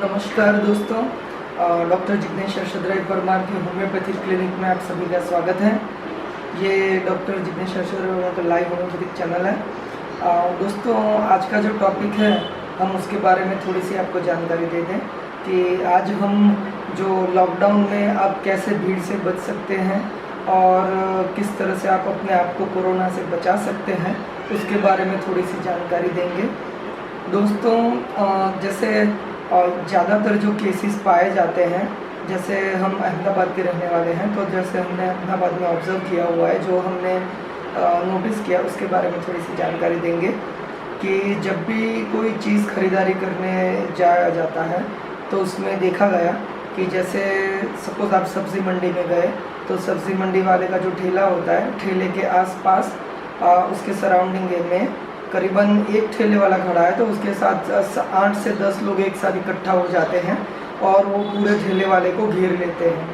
नमस्कार दोस्तों, डॉक्टर जिग्नेश अरशद परमार के होम्योपैथिक क्लिनिक में आप सभी का स्वागत है। ये डॉक्टर जिग्नेश अरशद का लाइव होम्योपैथिक चैनल है। दोस्तों, आज का जो टॉपिक है हम उसके बारे में थोड़ी सी आपको जानकारी दे दें कि आज हम जो लॉकडाउन में आप कैसे भीड़ से बच सकते हैं और किस तरह से आप अपने आप को कोरोना से बचा सकते हैं, उसके बारे में थोड़ी सी जानकारी देंगे। दोस्तों, जैसे ज़्यादातर जो केसेस पाए जाते हैं, जैसे हम अहमदाबाद के रहने वाले हैं, तो जैसे हमने अहमदाबाद में ऑब्ज़र्व किया हुआ है, जो हमने नोटिस किया उसके बारे में थोड़ी सी जानकारी देंगे कि जब भी कोई चीज़ ख़रीदारी करने जाया जाता है तो उसमें देखा गया कि जैसे सपोज़ आप सब्ज़ी मंडी में गए तो सब्ज़ी मंडी वाले का जो ठेला होता है, ठेले के आसपास उसके सराउंडिंग में करीबन एक ठेले वाला खड़ा है तो उसके साथ 8 से 10 लोग एक साथ इकट्ठा हो जाते हैं और वो पूरे ठेले वाले को घेर लेते हैं।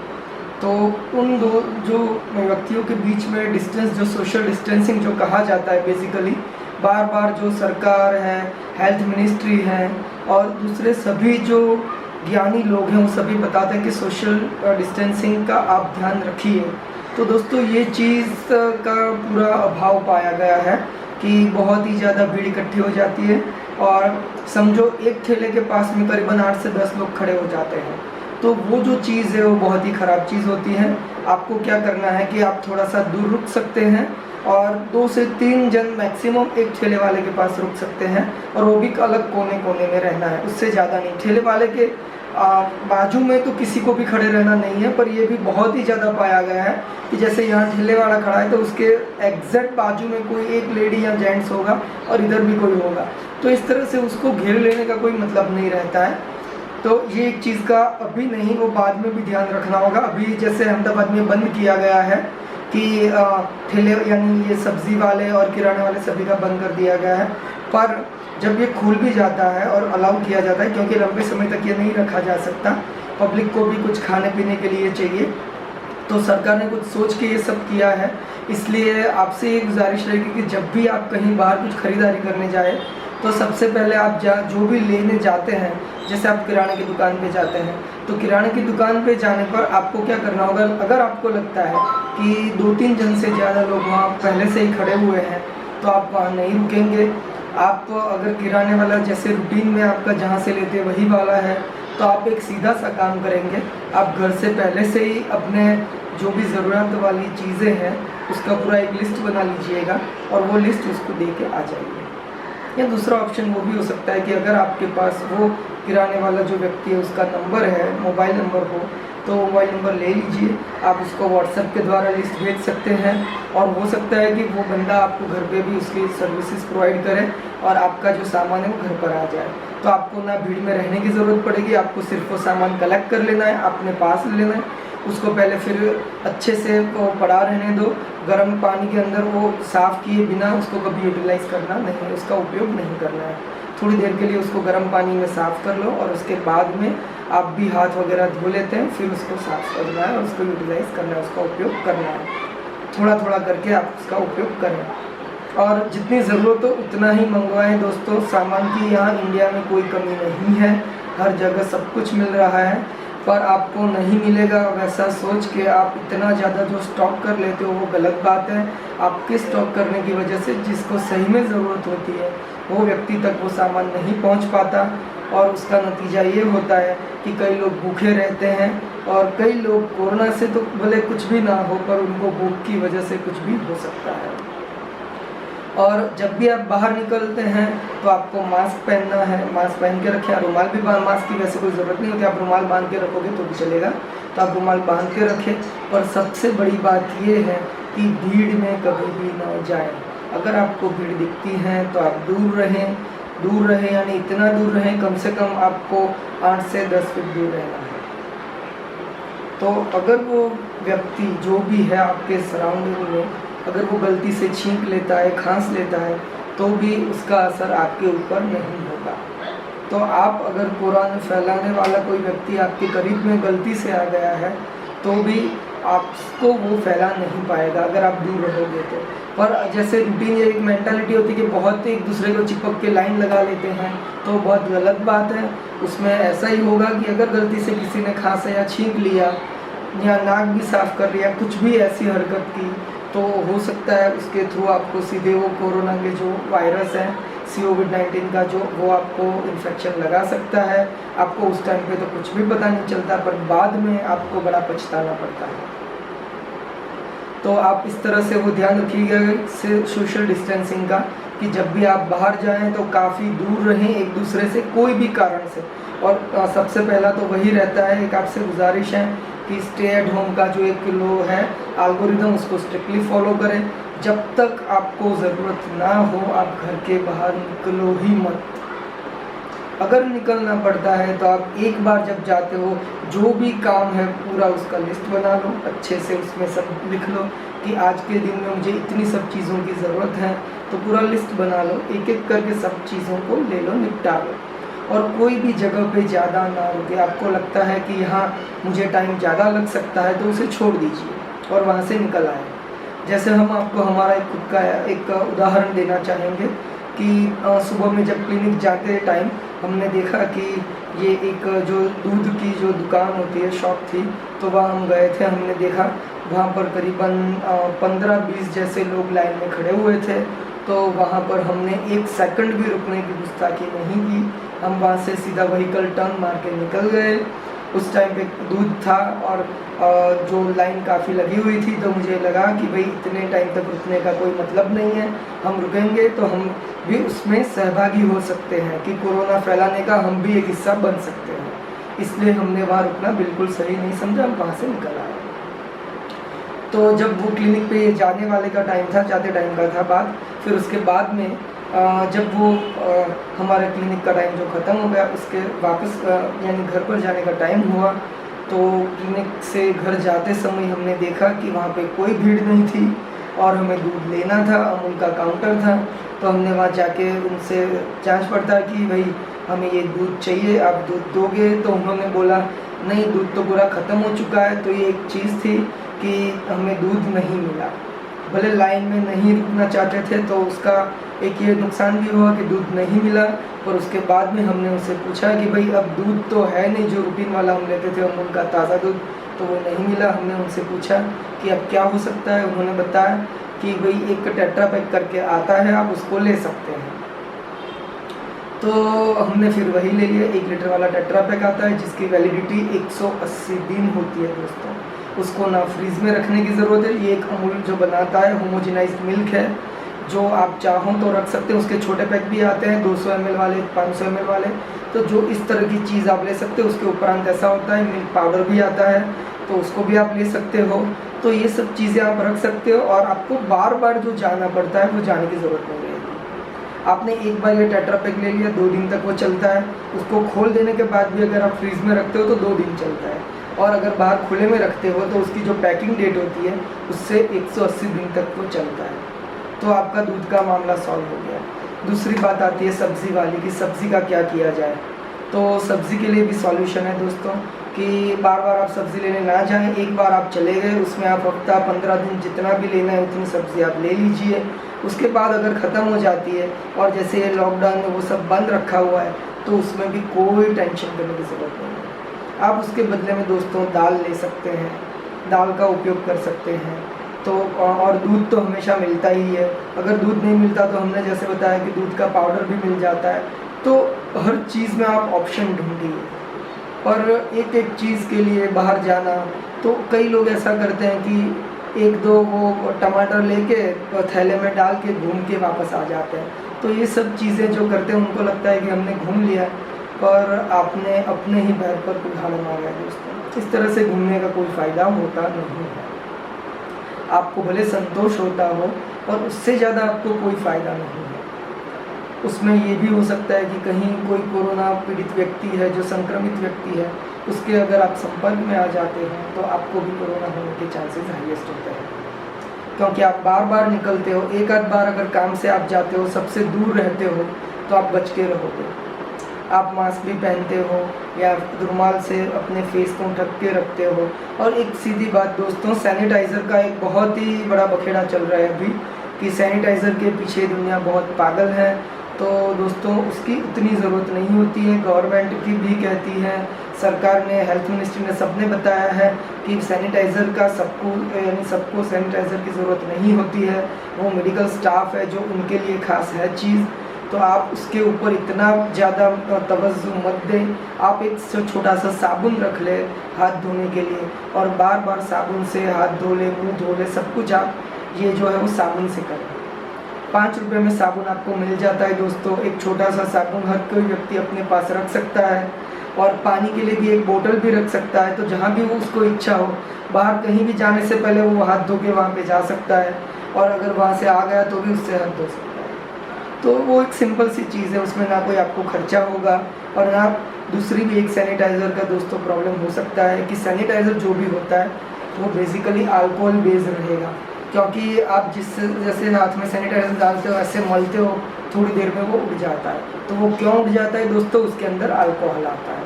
तो उन दो जो व्यक्तियों के बीच में डिस्टेंस, जो सोशल डिस्टेंसिंग जो कहा जाता है, बेसिकली बार बार जो सरकार है, हेल्थ मिनिस्ट्री है और दूसरे सभी जो ज्ञानी लोग हैं वो सभी बताते हैं कि सोशल डिस्टेंसिंग का आप ध्यान रखिए। तो दोस्तों, ये चीज़ का पूरा अभाव पाया गया है कि बहुत ही ज़्यादा भीड़ इकट्ठी हो जाती है और समझो एक ठेले के पास में करीबन 8 से 10 लोग खड़े हो जाते हैं। तो वो जो चीज़ है वो बहुत ही ख़राब चीज़ होती है। आपको क्या करना है कि आप थोड़ा सा दूर रुक सकते हैं और 2 से 3 जन मैक्सिमम एक ठेले वाले के पास रुक सकते हैं और वो भी अलग कोने कोने में रहना है, उससे ज़्यादा नहीं। ठेले वाले के बाजू में तो किसी को भी खड़े रहना नहीं है, पर ये भी बहुत ही ज़्यादा पाया गया है कि जैसे यहाँ ठेले वाला खड़ा है तो उसके एग्जैक्ट बाजू में कोई एक लेडी या जेंट्स होगा और इधर भी कोई होगा, तो इस तरह से उसको घेर लेने का कोई मतलब नहीं रहता है। तो ये एक चीज़ का अभी नहीं, वो बाद में भी ध्यान रखना होगा। अभी जैसे अहमदाबाद में बंद किया गया है कि ठेले यानी ये सब्ज़ी वाले और किराने वाले सभी का बंद कर दिया गया है, पर जब ये खुल भी जाता है और अलाउ किया जाता है, क्योंकि लंबे समय तक ये नहीं रखा जा सकता, पब्लिक को भी कुछ खाने पीने के लिए चाहिए, तो सरकार ने कुछ सोच के ये सब किया है। इसलिए आपसे ये गुजारिश रहेगी कि जब भी आप कहीं बाहर कुछ ख़रीदारी करने जाए तो सबसे पहले आप जो भी लेने जाते हैं, जैसे आप किराने की दुकान पे जाते हैं तो किराने की दुकान पे जाने पर आपको क्या करना होगा, अगर आपको लगता है कि 2-3 जन से ज़्यादा लोग वहाँ पहले से ही खड़े हुए हैं तो आप वहाँ नहीं रुकेंगे। आप अगर किराने वाला जैसे रूटीन में आपका जहाँ से लेते वही वाला है तो आप एक सीधा सा काम करेंगे, आप घर से पहले से ही अपने जो भी ज़रूरत वाली चीज़ें हैं उसका पूरा एक लिस्ट बना लीजिएगा और वो लिस्ट उसको दे के आ जाइए। या दूसरा ऑप्शन वो भी हो सकता है कि अगर आपके पास वो किराने वाला जो व्यक्ति है उसका नंबर है, मोबाइल नंबर हो, तो मोबाइल नंबर ले लीजिए, आप उसको व्हाट्सएप के द्वारा लिस्ट भेज सकते हैं और हो सकता है कि वो बंदा आपको घर पे भी उसकी सर्विसेज प्रोवाइड करे और आपका जो सामान है वो घर पर आ जाए। तो आपको ना भीड़ में रहने की ज़रूरत पड़ेगी, आपको सिर्फ वो सामान कलेक्ट कर लेना है, अपने पास ले लेना है, उसको पहले फिर अच्छे से वो पड़ा रहने दो, गर्म पानी के अंदर वो साफ़ किए बिना उसको कभी यूटिलाइज़ करना नहीं, उसका उपयोग नहीं करना है। थोड़ी देर के लिए उसको गर्म पानी में साफ़ कर लो और उसके बाद में आप भी हाथ वगैरह धो लेते हैं, फिर उसको साफ़ करना है और उसको यूटिलाइज़ करना है, उसका उपयोग करना है। थोड़ा थोड़ा करके आप उसका उपयोग करें और जितनी ज़रूरत हो उतना ही मंगवाएं। दोस्तों, सामान की यहाँ इंडिया में कोई कमी नहीं है, हर जगह सब कुछ मिल रहा है, पर आपको नहीं मिलेगा वैसा सोच के आप इतना ज़्यादा जो स्टॉक कर लेते हो वो गलत बात है। आपके स्टॉक करने की वजह से जिसको सही में ज़रूरत होती है वो व्यक्ति तक वो सामान नहीं पहुंच पाता और उसका नतीजा ये होता है कि कई लोग भूखे रहते हैं और कई लोग कोरोना से तो भले कुछ भी ना हो पर उनको भूख की वजह से कुछ भी हो सकता है। और जब भी आप बाहर निकलते हैं तो आपको मास्क पहनना है, मास्क पहन के रखें। रुमाल भी मास्क की वैसे कोई ज़रूरत नहीं होती, आप रुमाल बांध के रखोगे तो भी चलेगा, तो आप रुमाल बांध के रखें। और सबसे बड़ी बात ये है कि भीड़ में कभी भी ना जाएं। अगर आपको भीड़ दिखती है तो आप दूर रहें यानी इतना दूर रहें, कम से कम आपको 8 से 10 फीट दूर रहना है। तो अगर वो व्यक्ति जो भी है आपके सराउंडिंग में, अगर वो गलती से छींक लेता है, खांस लेता है, तो भी उसका असर आपके ऊपर नहीं होगा। तो आप अगर कोरोना फैलाने वाला कोई व्यक्ति आपके करीब में गलती से आ गया है तो भी आपको वो फैला नहीं पाएगा अगर आप दूर रहोगे तो। पर जैसे रूटीन ये एक मेंटालिटी होती है कि बहुत एक दूसरे को चिपक के लाइन लगा लेते हैं, तो बहुत गलत बात है। उसमें ऐसा ही होगा कि अगर गलती से किसी ने खांसा या छींक लिया या नाक भी साफ कर लिया, कुछ भी ऐसी हरकत की, तो हो सकता है उसके थ्रू आपको सीधे वो कोरोना के जो वायरस है कोविड-19 का जो वो आपको इन्फेक्शन लगा सकता है। आपको उस टाइम पे तो कुछ भी पता नहीं चलता, पर बाद में आपको बड़ा पछताना पड़ता है। तो आप इस तरह से वो ध्यान रखिएगा से सोशल डिस्टेंसिंग का, कि जब भी आप बाहर जाएं तो काफ़ी दूर रहें एक दूसरे से, कोई भी कारण से। और सबसे पहला तो वही रहता है, एक आपसे गुजारिश है कि स्टे एट होम का जो एक लो है एल्गोरिदम, उसको स्ट्रिक्टली फॉलो करें। जब तक आपको ज़रूरत ना हो आप घर के बाहर निकलो ही मत। अगर निकलना पड़ता है तो आप एक बार जब जाते हो, जो भी काम है पूरा उसका लिस्ट बना लो, अच्छे से उसमें सब लिख लो कि आज के दिन में मुझे इतनी सब चीज़ों की ज़रूरत है, तो पूरा लिस्ट बना लो, एक एक करके सब चीज़ों को ले लो, निपटा लो। और कोई भी जगह पे ज़्यादा ना रुके। आपको लगता है कि यहाँ मुझे टाइम ज़्यादा लग सकता है तो उसे छोड़ दीजिए और वहाँ से निकल आए। जैसे हम आपको हमारा एक खुद का एक उदाहरण देना चाहेंगे कि सुबह में जब क्लिनिक जाते टाइम हमने देखा कि ये एक जो दूध की जो दुकान होती है, शॉप थी, तो वहाँ हम गए थे। हमने देखा वहाँ पर करीबन 15-20 जैसे लोग लाइन में खड़े हुए थे। तो वहाँ पर हमने 1 सेकंड भी रुकने की गुस्ताखी नहीं की। हम वहाँ से सीधा व्हीकल टर्न मार के निकल गए। उस टाइम पे दूध था और जो लाइन काफ़ी लगी हुई थी, तो मुझे लगा कि भाई इतने टाइम तक रुकने का कोई मतलब नहीं है। हम रुकेंगे तो हम भी उसमें सहभागी हो सकते हैं कि कोरोना फैलाने का हम भी एक हिस्सा बन सकते हैं। इसलिए हमने वहाँ रुकना बिल्कुल सही नहीं समझा, हम वहाँ से निकल आए। तो जब वो क्लिनिक पे जाने वाले का टाइम था, जाते टाइम का था बात, फिर उसके बाद में जब वो हमारे क्लिनिक का टाइम जो ख़त्म हो गया, उसके वापस यानी घर पर जाने का टाइम हुआ, तो क्लिनिक से घर जाते समय हमने देखा कि वहाँ पे कोई भीड़ नहीं थी और हमें दूध लेना था। अमूल का काउंटर था, तो हमने वहाँ जाके उनसे जांच पड़ताल की, भाई हमें ये दूध चाहिए, आप दूध दोगे? तो उन्होंने बोला नहीं, दूध तो पूरा ख़त्म हो चुका है। तो ये एक चीज़ थी कि हमें दूध नहीं मिला। भले लाइन में नहीं रुकना चाहते थे तो उसका एक ये नुकसान भी हुआ कि दूध नहीं मिला। और उसके बाद में हमने उनसे पूछा कि भाई अब दूध तो है नहीं, जो रूटीन वाला हम लेते थे अमूल का ताज़ा दूध, तो वो नहीं मिला। हमने उनसे पूछा कि अब क्या हो सकता है। उन्होंने बताया कि भाई एक टेट्रा पैक करके आता है, आप उसको ले सकते हैं। तो हमने फिर वही ले लिया। 1 लीटर वाला टेट्रा पैक आता है जिसकी वैलिडिटी 180 दिन होती है दोस्तों। उसको ना फ्रीज में रखने की ज़रूरत है। ये एक अमूल जो बनाता है होमोजेनाइज्ड मिल्क है, जो आप चाहो तो रख सकते हैं। उसके छोटे पैक भी आते हैं 200 ml वाले, 500 ml वाले। तो जो इस तरह की चीज़ आप ले सकते हो। उसके उपरांत ऐसा होता है मिल्क पाउडर भी आता है, तो उसको भी आप ले सकते हो। तो ये सब चीज़ें आप रख सकते हो और आपको बार बार जो जाना पड़ता है वो जाने की ज़रूरत नहीं रहेगी। आपने एक बार ये टेट्रा पैक ले लिया, 2 दिन तक वो चलता है। उसको खोल देने के बाद भी अगर आप फ्रीज में रखते हो तो 2 दिन चलता है। और अगर बाहर खुले में रखते हो तो उसकी जो पैकिंग डेट होती है उससे 180 दिन तक वो चलता है। तो आपका दूध का मामला सॉल्व हो गया। दूसरी बात आती है सब्ज़ी वाली कि सब्ज़ी का क्या किया जाए। तो सब्ज़ी के लिए भी सॉल्यूशन है दोस्तों कि बार बार आप सब्ज़ी लेने ना जाएं। एक बार आप चले गए, उसमें आप हफ्ता 15 दिन जितना भी लेना है उतनी सब्ज़ी आप ले लीजिए। उसके बाद अगर ख़त्म हो जाती है और जैसे लॉकडाउन में वो सब बंद रखा हुआ है, तो उसमें भी कोई टेंशन करने की ज़रूरत नहीं है। आप उसके बदले में दोस्तों दाल ले सकते हैं, दाल का उपयोग कर सकते हैं। तो और दूध तो हमेशा मिलता ही है। अगर दूध नहीं मिलता तो हमने जैसे बताया कि दूध का पाउडर भी मिल जाता है। तो हर चीज़ में आप ऑप्शन ढूंढिए। और एक एक चीज़ के लिए बाहर जाना, तो कई लोग ऐसा करते हैं कि 1-2 वो टमाटर लेके थैले में डाल के घूम के वापस आ जाते हैं। तो ये सब चीज़ें जो करते हैं उनको लगता है कि हमने घूम लिया, पर आपने अपने ही पैर पर कुल्हाड़ा मारा है दोस्तों। इस तरह से घूमने का कोई फ़ायदा होता नहीं है। आपको भले संतोष होता हो और उससे ज़्यादा आपको कोई फ़ायदा नहीं है। उसमें ये भी हो सकता है कि कहीं कोई कोरोना पीड़ित व्यक्ति है, जो संक्रमित व्यक्ति है, उसके अगर आप संपर्क में आ जाते हैं तो आपको भी कोरोना होने के चांसेस हाईएस्ट होते हैं। क्योंकि आप बार बार निकलते हो। एक आध बार अगर काम से आप जाते हो, सबसे दूर रहते हो, तो आप बच के रहोगे। आप मास्क भी पहनते हो या रुमाल से अपने फेस को ढक के रखते हो। और एक सीधी बात दोस्तों, सैनिटाइज़र का एक बहुत ही बड़ा बखेड़ा चल रहा है अभी कि सैनिटाइज़र के पीछे दुनिया बहुत पागल है। तो दोस्तों उसकी उतनी ज़रूरत नहीं होती है। गवर्नमेंट की भी कहती है, सरकार ने, हेल्थ मिनिस्ट्री ने, सबने बताया है कि सैनिटाइज़र का सबको सैनिटाइज़र की ज़रूरत नहीं होती है। वो मेडिकल स्टाफ है जो उनके लिए ख़ास है चीज़। तो आप उसके ऊपर इतना ज़्यादा तवज्जो मत दें। आप एक छोटा सा साबुन रख ले हाथ धोने के लिए, और बार बार साबुन से हाथ धो ले, मुँह धो ले, सब कुछ आप ये जो है वो साबुन से करें। 5 रुपये में साबुन आपको मिल जाता है दोस्तों। एक छोटा सा साबुन हर कोई व्यक्ति अपने पास रख सकता है, और पानी के लिए भी एक बोतल भी रख सकता है। तो जहाँ भी वो उसको इच्छा हो, बाहर कहीं भी जाने से पहले वो हाथ धो के वहाँ पे जा सकता है, और अगर वहाँ से आ गया तो भी उससे हाथ धो सकता है। तो वो एक सिंपल सी चीज़ है, उसमें ना कोई आपको खर्चा होगा, और ना दूसरी भी एक सैनिटाइज़र का दोस्तों प्रॉब्लम हो सकता है कि सैनिटाइज़र जो भी होता है वो बेसिकली अल्कोहल बेस्ड रहेगा, क्योंकि आप जैसे हाथ में सैनिटाइज़र डालते हो, ऐसे मलते हो, थोड़ी देर में वो उड़ जाता है। तो वो क्यों उड़ जाता है दोस्तों? उसके अंदर अल्कोहल आता है,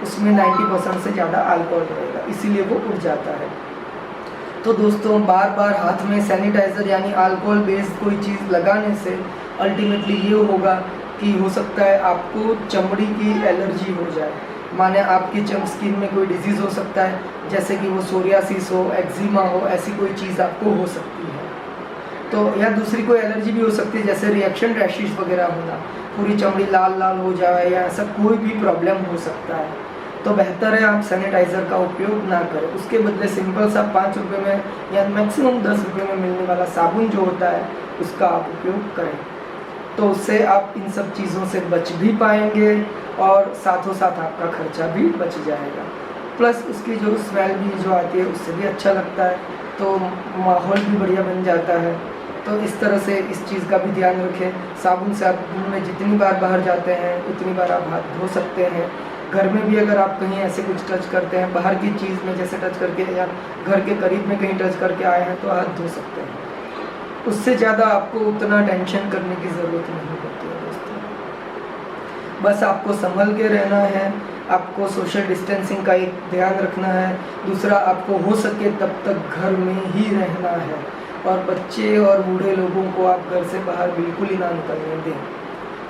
उसमें 90% से ज़्यादा अल्कोहल रहेगा, इसीलिए वो उड़ जाता है। तो दोस्तों बार बार हाथ में सैनिटाइज़र यानी अल्कोहल बेस्ड कोई चीज़ लगाने से अल्टीमेटली ये होगा कि हो सकता है आपको चमड़ी की एलर्जी हो जाए। माने आपकी स्किन में कोई डिजीज़ हो सकता है, जैसे कि वो सोरियासिस हो, एक्जिमा हो, ऐसी कोई चीज़ आपको हो सकती है। तो या दूसरी कोई एलर्जी भी हो सकती है, जैसे रिएक्शन रैशेस वगैरह होना, पूरी चमड़ी लाल लाल हो जाए, या ऐसा कोई भी प्रॉब्लम हो सकता है। तो बेहतर है आप सैनिटाइज़र का उपयोग ना करें। उसके बदले सिंपल सा 5 रुपये में या मैक्सिमम 10 रुपये में मिलने वाला साबुन जो होता है उसका आप उपयोग करें। तो उससे आप इन सब चीज़ों से बच भी पाएंगे, और साथों साथ आपका खर्चा भी बच जाएगा। प्लस उसकी जो स्मेल भी जो आती है उससे भी अच्छा लगता है, तो माहौल भी बढ़िया बन जाता है। तो इस तरह से इस चीज़ का भी ध्यान रखें। साबुन से आप दिन में जितनी बार बाहर जाते हैं उतनी बार आप हाथ धो सकते हैं। घर में भी अगर आप कहीं ऐसे कुछ टच करते हैं, बाहर की चीज़ में जैसे टच करके, या घर के करीब में कहीं टच करके आए हैं, तो हाथ धो सकते हैं। उससे ज़्यादा आपको उतना टेंशन करने की ज़रूरत नहीं होती है दोस्तों। बस आपको संभल के रहना है, आपको सोशल डिस्टेंसिंग का एक ध्यान रखना है। दूसरा, आपको हो सके तब तक घर में ही रहना है, और बच्चे और बूढ़े लोगों को आप घर से बाहर बिल्कुल ही ना निकलने दें,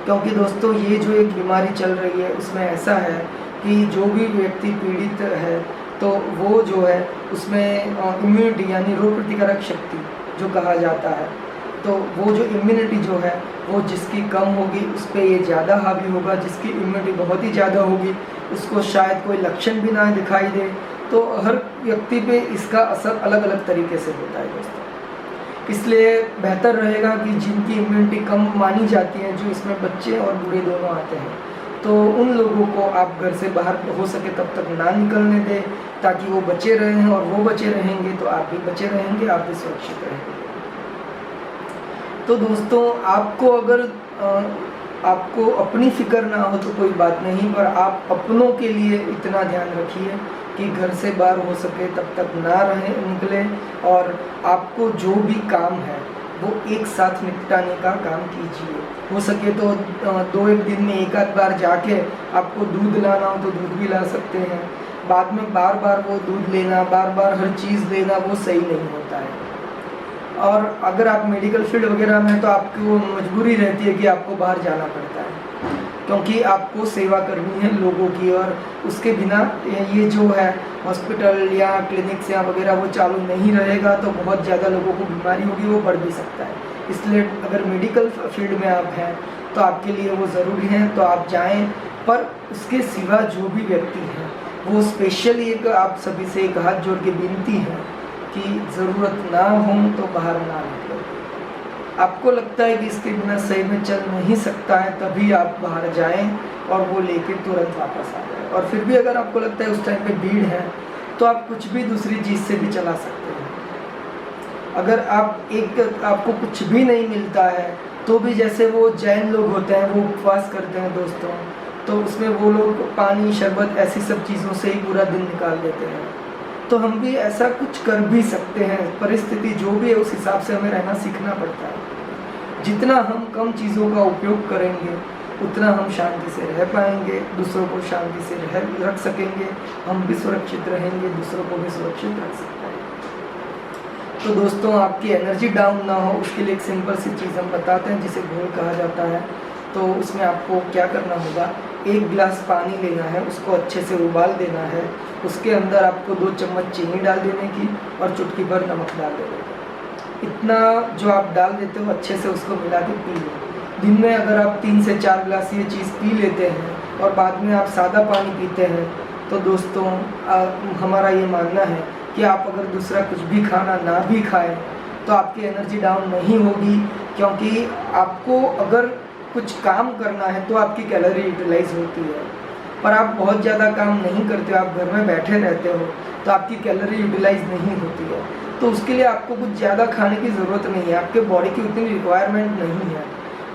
क्योंकि दोस्तों ये जो एक बीमारी चल रही है उसमें ऐसा है कि जो भी व्यक्ति पीड़ित है तो वो जो है उसमें इम्यूनिटी यानी रोग प्रतिकारक शक्ति जो कहा जाता है, तो वो जो इम्यूनिटी जो है वो जिसकी कम होगी उस पर ये ज़्यादा हावी होगा। जिसकी इम्यूनिटी बहुत ही ज़्यादा होगी उसको शायद कोई लक्षण भी ना दिखाई दे। तो हर व्यक्ति पे इसका असर अलग अलग तरीके से होता है दोस्तों। इसलिए बेहतर रहेगा कि जिनकी इम्यूनिटी कम मानी जाती है, जो इसमें बच्चे और बूढ़े दोनों आते हैं, तो उन लोगों को आप घर से बाहर हो सके तब तक ना निकलने दें, ताकि वो बचे रहें, और वो बचे रहेंगे तो आप भी बचे रहेंगे, आप भी सुरक्षित रहेंगे। तो दोस्तों आपको अगर आपको अपनी फ़िक्र ना हो तो कोई बात नहीं, पर आप अपनों के लिए इतना ध्यान रखिए कि घर से बाहर हो सके तब तक ना निकलें, और आपको जो भी काम है वो एक साथ निपटाने का काम कीजिए। हो सके तो 2-1 दिन में एक आध बार जाके आपको दूध लाना हो तो दूध भी ला सकते हैं। बाद में बार बार वो दूध लेना, बार बार हर चीज़ लेना, वो सही नहीं होता है। और अगर आप मेडिकल फील्ड वगैरह में हैं तो आपको मजबूरी रहती है कि आपको बाहर जाना पड़ता है, क्योंकि आपको सेवा करनी है लोगों की, और उसके बिना ये जो है हॉस्पिटल या क्लिनिक्स या वगैरह वो चालू नहीं रहेगा तो बहुत ज़्यादा लोगों को बीमारी होगी, वो बढ़ भी सकता है। इसलिए अगर मेडिकल फील्ड में आप हैं तो आपके लिए वो ज़रूरी है, तो आप जाएं। पर उसके सिवा जो भी व्यक्ति हैं वो स्पेशली एक आप सभी से एक हाथ जोड़ के विनती है कि ज़रूरत ना हो तो बाहर ना निकलो। आपको लगता है कि इसके बिना सही में चल नहीं सकता है, तभी आप बाहर जाएं और वो लेके तुरंत वापस आ जाएं। और फिर भी अगर आपको लगता है उस टाइम पे भीड़ है तो आप कुछ भी दूसरी चीज़ से भी चला सकते हैं। अगर आपको कुछ भी नहीं मिलता है तो भी, जैसे वो जैन लोग होते हैं वो उपवास करते हैं दोस्तों, तो उसमें वो लोग पानी शरबत ऐसी सब चीज़ों से ही पूरा दिन निकाल देते हैं। तो हम भी ऐसा कुछ कर भी सकते हैं। परिस्थिति जो भी है उस हिसाब से हमें रहना सीखना पड़ता है। जितना हम कम चीज़ों का उपयोग करेंगे उतना हम शांति से रह पाएंगे, दूसरों को शांति से रख सकेंगे, हम भी सुरक्षित रहेंगे, दूसरों को भी सुरक्षित रख सकते हैं। तो दोस्तों आपकी एनर्जी डाउन ना हो उसके लिए एक सिंपल सी चीज़ हम बताते हैं जिसे घोल कहा जाता है। तो उसमें आपको क्या करना होगा, 1 गिलास पानी लेना है, उसको अच्छे से उबाल देना है, उसके अंदर आपको 2 चम्मच चीनी डाल देने की और चुटकी भर नमक डाल देने की। इतना जो आप डाल देते हो अच्छे से उसको मिला के पी लो। दिन में अगर आप 3 से 4 गिलास ये चीज़ पी लेते हैं और बाद में आप सादा पानी पीते हैं तो दोस्तों हमारा ये मानना है कि आप अगर दूसरा कुछ भी खाना ना भी खाएं तो आपकी एनर्जी डाउन नहीं होगी, क्योंकि आपको अगर कुछ काम करना है तो आपकी कैलोरी यूटिलाइज होती है। पर आप बहुत ज़्यादा काम नहीं करते हो, आप घर में बैठे रहते हो तो आपकी कैलोरी यूटिलाइज नहीं होती है। तो उसके लिए आपको कुछ ज़्यादा खाने की ज़रूरत नहीं है, आपके बॉडी की उतनी रिक्वायरमेंट नहीं है।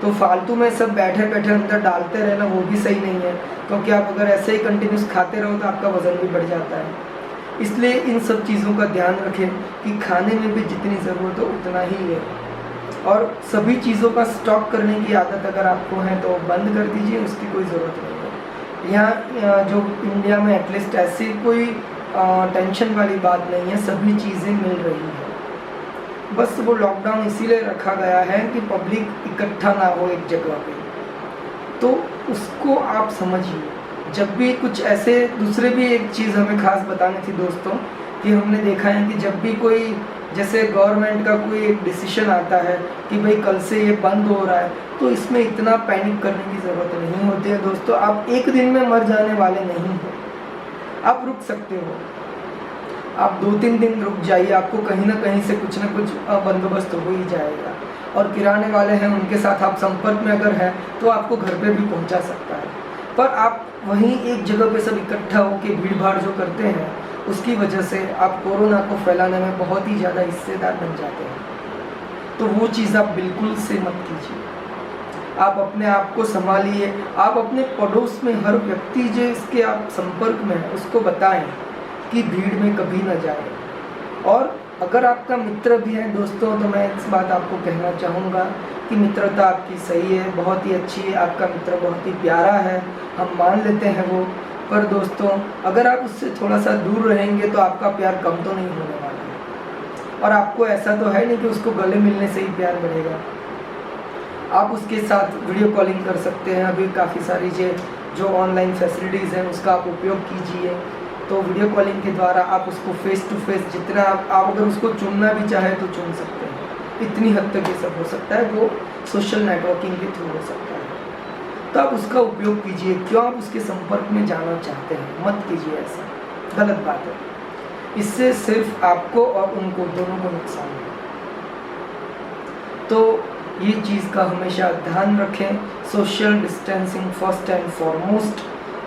तो फालतू में सब बैठे बैठे अंदर डालते रहना वो भी सही नहीं है, क्योंकि आप अगर ऐसे ही कंटिन्यूस खाते रहो तो आपका वज़न भी बढ़ जाता है। इसलिए इन सब चीज़ों का ध्यान रखें कि खाने में भी जितनी ज़रूरत हो उतना ही है, और सभी चीज़ों का स्टॉक करने की आदत अगर आपको है तो बंद कर दीजिए, उसकी कोई ज़रूरत नहीं है। यहाँ जो इंडिया में एटलीस्ट ऐसी कोई टेंशन वाली बात नहीं है, सभी चीज़ें मिल रही हैं। बस वो लॉकडाउन इसीलिए रखा गया है कि पब्लिक इकट्ठा ना हो एक जगह पे, तो उसको आप समझिए। जब भी कुछ ऐसे दूसरे भी एक चीज़ हमें खास बतानी थी दोस्तों, कि हमने देखा है कि जब भी कोई जैसे गवर्नमेंट का कोई एक डिसीजन आता है कि भाई कल से ये बंद हो रहा है, तो इसमें इतना पैनिक करने की ज़रूरत नहीं होती है दोस्तों। आप एक दिन में मर जाने वाले नहीं हैं, आप रुक सकते हो, आप 2-3 दिन रुक जाइए, आपको कहीं ना कहीं से कुछ ना कुछ बंदोबस्त हो ही जाएगा। और किराने वाले हैं उनके साथ आप संपर्क में अगर हैं तो आपको घर पे भी पहुंचा सकता है। पर आप वहीं एक जगह पे सब इकट्ठा होकर भीड़ भाड़ जो करते हैं उसकी वजह से आप कोरोना को फैलाने में बहुत ही ज़्यादा हिस्सेदार बन जाते हैं। तो वो चीज़ आप बिल्कुल से मत कीजिए, आप अपने आप को संभालिए। आप अपने पड़ोस में हर व्यक्ति जो इसके आप संपर्क में है उसको बताएं कि भीड़ में कभी ना जाए। और अगर आपका मित्र भी है दोस्तों, तो मैं इस बात आपको कहना चाहूँगा कि मित्रता आपकी सही है, बहुत ही अच्छी है, आपका मित्र बहुत ही प्यारा है, हम मान लेते हैं वो। पर दोस्तों अगर आप उससे थोड़ा सा दूर रहेंगे तो आपका प्यार कम तो नहीं होने वाला है, और आपको ऐसा तो है नहीं कि उसको गले मिलने से ही प्यार बढ़ेगा। आप उसके साथ वीडियो कॉलिंग कर सकते हैं, अभी काफ़ी सारी जो ऑनलाइन फैसिलिटीज़ हैं उसका आप उपयोग कीजिए। तो वीडियो कॉलिंग के द्वारा आप उसको फेस टू फेस जितना आप अगर उसको चुनना भी चाहे तो चुन सकते हैं। इतनी हद तक ये सब हो सकता है, वो सोशल नेटवर्किंग के थ्रू हो सकता है। तो आप उसका उपयोग कीजिए, क्यों आप उसके संपर्क में जाना चाहते हैं, मत कीजिए, ऐसा गलत बात है। इससे सिर्फ आपको और उनको दोनों को नुकसान है। तो ये चीज़ का हमेशा ध्यान रखें। Social distancing first and foremost,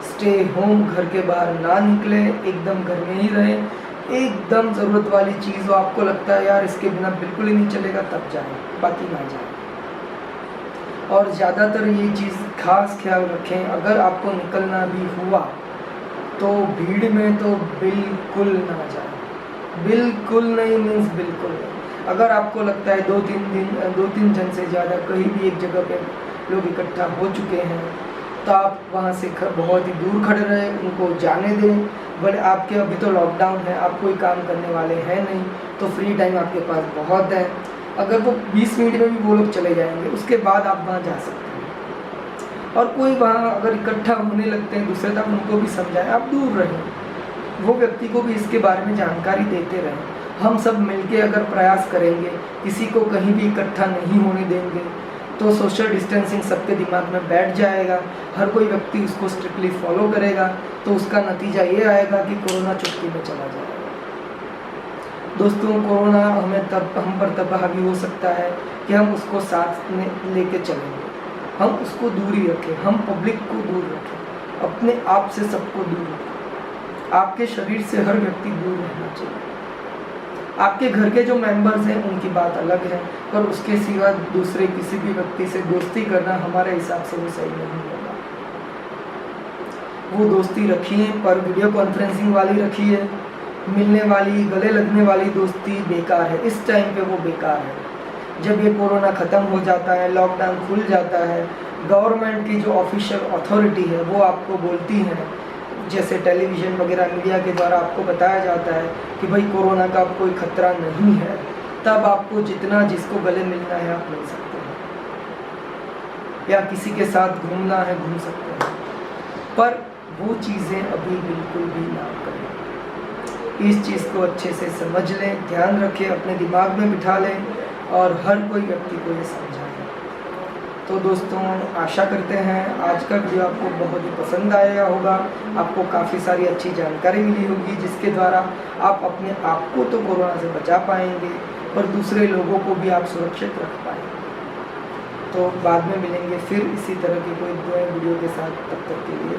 stay home, घर के बाहर ना निकले, एकदम घर में ही रहें। एकदम ज़रूरत वाली चीज़ हो, आपको लगता है यार इसके बिना बिल्कुल ही नहीं चलेगा, तब जाएं, बाकी ना जाएं। और ज़्यादातर ये चीज़ खास ख्याल रखें, अगर आपको निकलना भी हुआ तो भीड़ में तो बिल्कुल ना जाएं, बिल्कुल नहीं, मीन्स बिल्कुल नहीं। अगर आपको लगता है 2-3 जन से ज़्यादा कहीं भी एक जगह पे लोग इकट्ठा हो चुके हैं तो आप वहाँ से बहुत ही दूर खड़े रहें, उनको जाने दें। बट आपके अभी तो लॉकडाउन है, आप कोई काम करने वाले हैं नहीं, तो फ्री टाइम आपके पास बहुत है। अगर वो 20 मिनट में भी वो लोग चले जाएंगे उसके बाद आप वहाँ जा सकते हैं। और कोई वहाँ अगर इकट्ठा होने लगते हैं दूसरे, तब उनको भी समझाएं, आप दूर रहें, वो व्यक्ति को भी इसके बारे में जानकारी देते रहें। हम सब मिलके अगर प्रयास करेंगे, किसी को कहीं भी इकट्ठा नहीं होने देंगे, तो सोशल डिस्टेंसिंग सबके दिमाग में बैठ जाएगा, हर कोई व्यक्ति उसको स्ट्रिक्टली फॉलो करेगा, तो उसका नतीजा ये आएगा कि कोरोना चुटकी में चला जाएगा। दोस्तों कोरोना हम पर तब हावी हो सकता है कि हम उसको साथ में लेके चलेंगे, हम उसको दूरी रखें, हम पब्लिक को दूर रखें, अपने आप से सबको दूर रखें। आपके शरीर से हर व्यक्ति दूर रहना चाहिए। आपके घर के जो मेंबर्स हैं उनकी बात अलग है, पर उसके सिवा दूसरे किसी भी व्यक्ति से दोस्ती करना हमारे हिसाब से वो सही नहीं होगा। वो दोस्ती रखिए पर वीडियो कॉन्फ्रेंसिंग वाली रखिए, मिलने वाली गले लगने वाली दोस्ती बेकार है, इस टाइम पे वो बेकार है। जब ये कोरोना ख़त्म हो जाता है, लॉकडाउन खुल जाता है, गवर्नमेंट की जो ऑफिशियल अथॉरिटी है वो आपको बोलती है, जैसे टेलीविज़न वगैरह मीडिया के द्वारा आपको बताया जाता है कि भाई कोरोना का कोई खतरा नहीं है, तब आपको जितना जिसको गले मिलना है आप मिल सकते हैं, या किसी के साथ घूमना है घूम सकते हैं, पर वो चीज़ें अभी बिल्कुल भी ना करें। इस चीज़ को अच्छे से समझ लें, ध्यान रखें, अपने दिमाग में बिठा लें और हर कोई व्यक्ति को ये समझाएं। तो दोस्तों, आशा करते हैं आज का वीडियो आपको बहुत ही पसंद आया होगा, आपको काफ़ी सारी अच्छी जानकारी मिली होगी, जिसके द्वारा आप अपने आप को तो कोरोना से बचा पाएंगे और दूसरे लोगों को भी आप सुरक्षित रख पाएंगे। तो बाद में मिलेंगे फिर इसी तरह की कोई नए वीडियो के साथ, तब तक के लिए